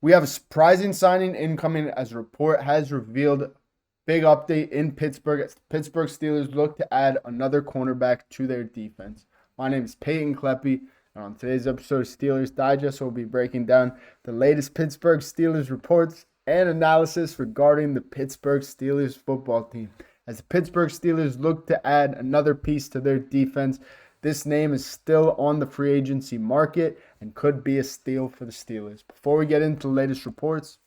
We have a surprising signing incoming as a report has revealed. Big update in Pittsburgh as the Pittsburgh Steelers look to add another cornerback to their defense. My name is Peyton Kleppe, and on today's episode of Steelers Digest, we'll be breaking down the latest Pittsburgh Steelers reports and analysis regarding the Pittsburgh Steelers football team. As the Pittsburgh Steelers look to add another piece to their defense, this name is still on the free agency market and could be a steal for the Steelers. Before we get into the latest reports,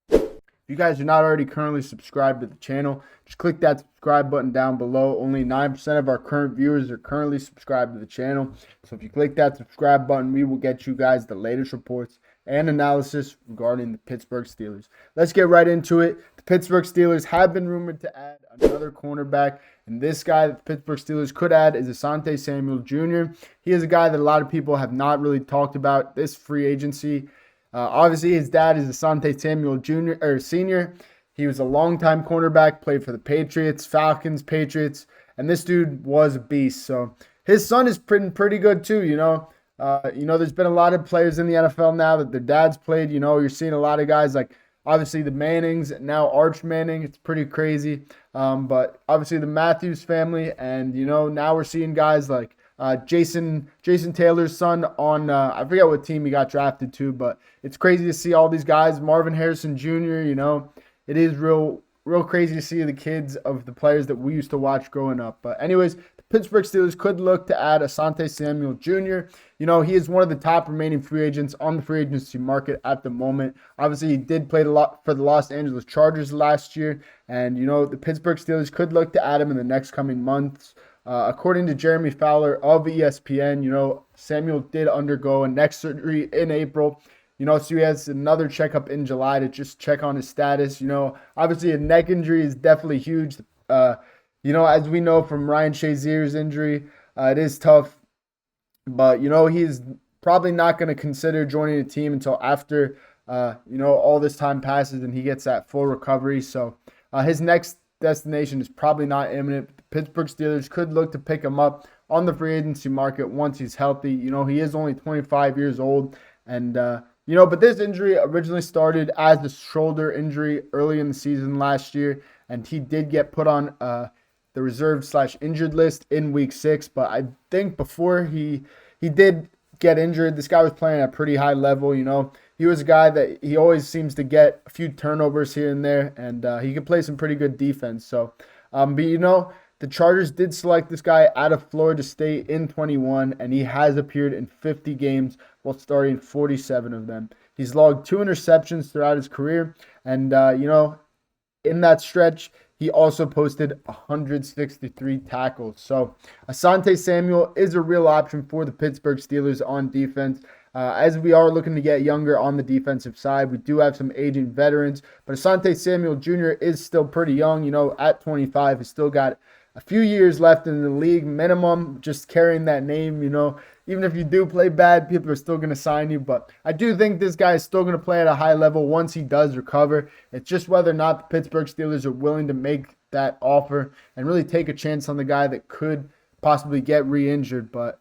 if you guys are not already currently subscribed to the channel, just click that subscribe button down below. Only 9% of our current viewers are currently subscribed to the channel. So if you click that subscribe button, we will get you guys the latest reports and analysis regarding the Pittsburgh Steelers. Let's get right into it. The Pittsburgh Steelers have been rumored to add another cornerback, and this guy that the Pittsburgh Steelers could add is Asante Samuel Jr. He is a guy that a lot of people have not really talked about this free agency. Obviously, his dad is Asante Samuel Jr. or Sr. He was a longtime cornerback, played for the Patriots, Falcons, Patriots, and this dude was a beast. So his son is pretty good too. There's been a lot of players in the NFL now that their dads played. You're seeing a lot of guys like obviously the Mannings, now Arch Manning. It's pretty crazy. But obviously the Matthews family, and now we're seeing guys like Jason Taylor's son on I forget what team he got drafted to, but it's crazy to see all these guys. Marvin Harrison Jr. It is real crazy to see the kids of the players that we used to watch growing up. But anyways, the Pittsburgh Steelers could look to add Asante Samuel Jr. He is one of the top remaining free agents on the free agency market at the moment. Obviously, he did play a lot for the Los Angeles Chargers last year, and the Pittsburgh Steelers could look to add him in the next coming months. According to Jeremy Fowler of ESPN, Samuel did undergo a neck surgery in April. So he has another checkup in July to just check on his status. Obviously a neck injury is definitely huge. As we know from Ryan Shazier's injury, it is tough. But, he's probably not going to consider joining the team until after, all this time passes and he gets that full recovery. So his next destination is probably not imminent. The Pittsburgh Steelers could look to pick him up on the free agency market once he's healthy. He is only 25 years old. And, but this injury originally started as a shoulder injury early in the season last year. And he did get put on the reserve/injured list in week 6. But I think before he did get injured, this guy was playing at a pretty high level. He was a guy that he always seems to get a few turnovers here and there, and he can play some pretty good defense. So, the Chargers did select this guy out of Florida State in 21, and he has appeared in 50 games while starting 47 of them. He's logged 2 interceptions throughout his career, and, in that stretch, he also posted 163 tackles. So Asante Samuel is a real option for the Pittsburgh Steelers on defense. As we are looking to get younger on the defensive side, we do have some aging veterans, but Asante Samuel Jr. is still pretty young. At 25, he's still got a few years left in the league minimum, just carrying that name. Even if you do play bad, people are still going to sign you. But I do think this guy is still going to play at a high level once he does recover. It's just whether or not the Pittsburgh Steelers are willing to make that offer and really take a chance on the guy that could possibly get re-injured. But,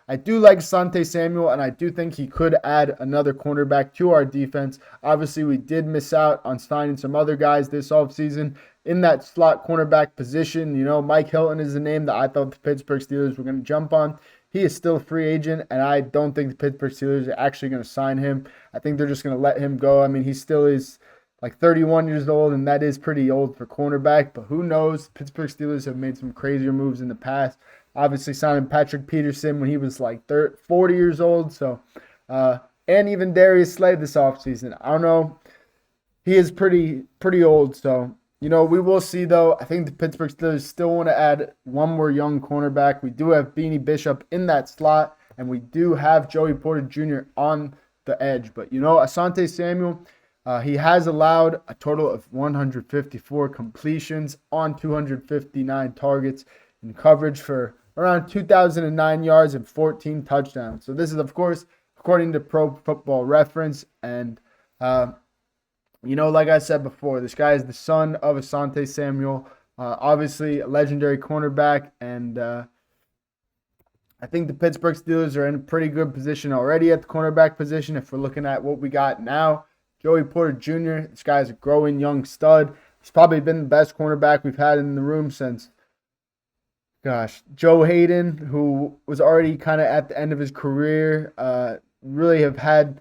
I do like Asante Samuel, and I do think he could add another cornerback to our defense. Obviously, we did miss out on signing some other guys this offseason in that slot cornerback position. Mike Hilton is the name that I thought the Pittsburgh Steelers were going to jump on. He is still a free agent, and I don't think the Pittsburgh Steelers are actually going to sign him. I think they're just going to let him go. I mean, he still is like 31 years old, and that is pretty old for cornerback, but who knows? Pittsburgh Steelers have made some crazier moves in the past. Obviously signing Patrick Peterson when he was like 40 years old. So, and even Darius Slay this offseason. I don't know. He is pretty old, so we will see, though. I think the Pittsburgh Steelers still want to add one more young cornerback. We do have Beanie Bishop in that slot, and we do have Joey Porter Jr. on the edge. But, Asante Samuel, he has allowed a total of 154 completions on 259 targets in coverage for around 2,009 yards and 14 touchdowns. So this is, of course, according to Pro Football Reference, and like I said before, this guy is the son of Asante Samuel, obviously a legendary cornerback, and I think the Pittsburgh Steelers are in a pretty good position already at the cornerback position if we're looking at what we got now. Joey Porter Jr., this guy's a growing young stud. He's probably been the best cornerback we've had in the room since, Joe Hayden, who was already kind of at the end of his career. Really have had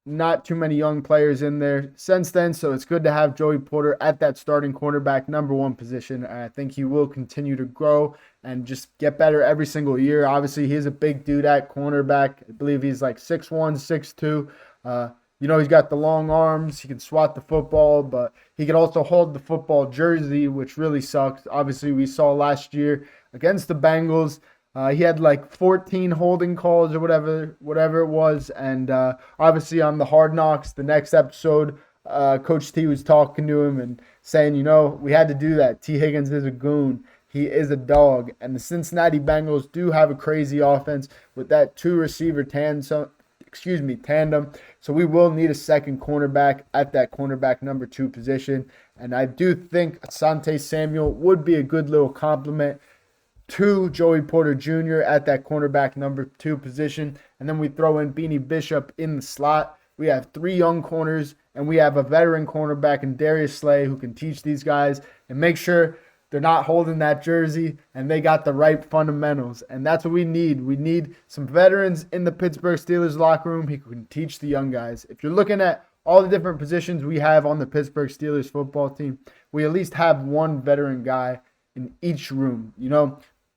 not too many young players in there since then, so it's good to have Joey Porter at that starting cornerback number 1 position. And I think he will continue to grow and just get better every single year. Obviously, he's a big dude at cornerback. I believe he's like 6'1", 6'2". He's got the long arms. He can swat the football, but he can also hold the football jersey, which really sucks. Obviously, we saw last year against the Bengals, he had like 14 holding calls or whatever it was. And obviously on the Hard Knocks, the next episode, Coach T was talking to him and saying, we had to do that. T. Higgins is a goon. He is a dog. And the Cincinnati Bengals do have a crazy offense with that 2-receiver tandem. So we will need a second cornerback at that cornerback number 2 position. And I do think Asante Samuel would be a good little compliment to Joey Porter Jr. at that cornerback number 2 position. And then we throw in Beanie Bishop in the slot. We have 3 young corners, and we have a veteran cornerback in Darius Slay who can teach these guys and make sure they're not holding that jersey and they got the right fundamentals. And that's what we need. We need some veterans in the Pittsburgh Steelers locker room who can teach the young guys. If you're looking at all the different positions we have on the Pittsburgh Steelers football team, we at least have one veteran guy in each room.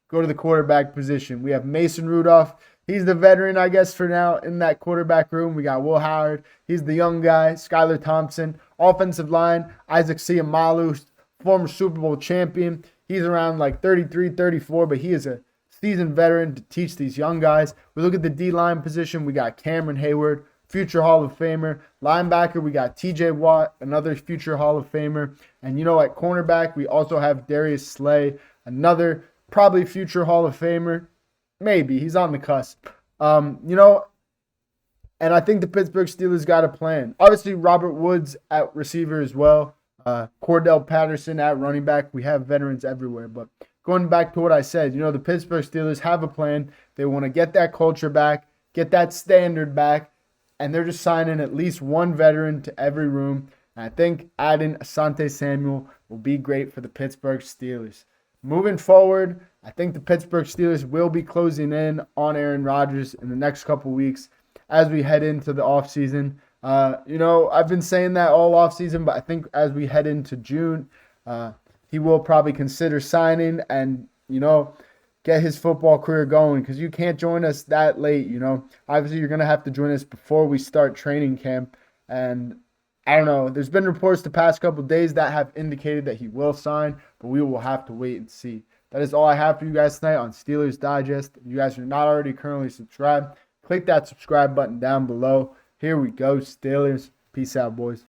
Go to the quarterback position. We have Mason Rudolph. He's the veteran, I guess, for now in that quarterback room. We got Will Howard. He's the young guy. Skylar Thompson. Offensive line, Isaac Seumalo, former Super Bowl champion. He's around like 33, 34, but he is a seasoned veteran to teach these young guys. We look at the D-line position. We got Cameron Hayward, future Hall of Famer. Linebacker, we got TJ Watt, another future Hall of Famer. And, at cornerback, we also have Darius Slay, another probably future Hall of Famer. Maybe. He's on the cusp. And I think the Pittsburgh Steelers got a plan. Obviously, Robert Woods at receiver as well. Cordell Patterson at running back. We have veterans everywhere. But going back to what I said, the Pittsburgh Steelers have a plan. They want to get that culture back, get that standard back, and they're just signing at least one veteran to every room. And I think adding Asante Samuel will be great for the Pittsburgh Steelers. Moving forward, I think the Pittsburgh Steelers will be closing in on Aaron Rodgers in the next couple weeks as we head into the offseason. I've been saying that all offseason, but I think as we head into June, he will probably consider signing and, get his football career going because you can't join us that late, Obviously, you're going to have to join us before we start training camp. And I don't know. There's been reports the past couple of days that have indicated that he will sign, but we will have to wait and see. That is all I have for you guys tonight on Steelers Digest. If you guys are not already currently subscribed, click that subscribe button down below. Here we go, Steelers. Peace out, boys.